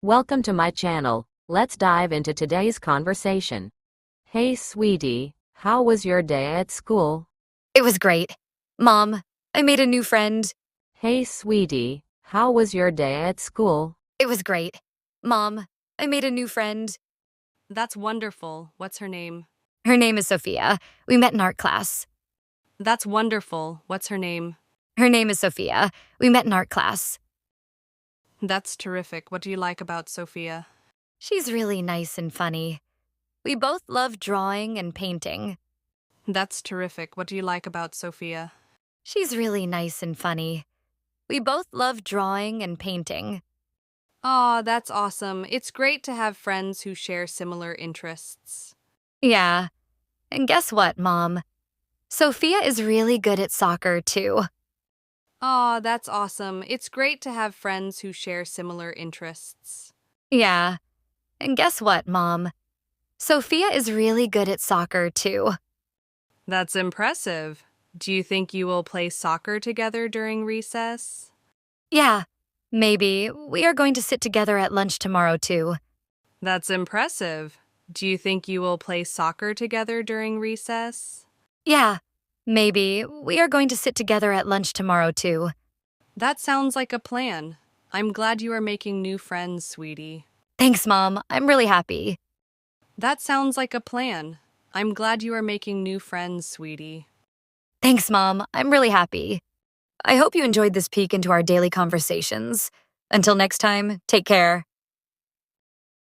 Welcome to my channel. Let's dive into today's conversation. Hey, sweetie, how was your day at school? It was great. Mom, I made a new friend. Hey, sweetie, how was your day at school? It was great. Mom, I made a new friend. That's wonderful. What's her name? Her name is Sophia. We met in art class. That's wonderful. What's her name? Her name is Sophia. We met in art class. That's terrific. What do you like about Sophia? She's really nice and funny. We both love drawing and painting. That's terrific. What do you like about Sophia? She's really nice and funny. We both love drawing and painting. Aw, that's awesome. It's great to have friends who share similar interests. Yeah. And guess what, Mom? Sophia is really good at soccer, too. Aw, that's awesome. It's great to have friends who share similar interests. Yeah. And guess what, Mom? Sophia is really good at soccer, too. That's impressive. Do you think you will play soccer together during recess? Yeah. Maybe. We are going to sit together at lunch tomorrow, too. That's impressive. Do you think you will play soccer together during recess? Yeah. Maybe. We are going to sit together at lunch tomorrow, too. That sounds like a plan. I'm glad you are making new friends, sweetie. Thanks, Mom. I'm really happy. That sounds like a plan. I'm glad you are making new friends, sweetie. Thanks, Mom. I'm really happy. I hope you enjoyed this peek into our daily conversations. Until next time, take care.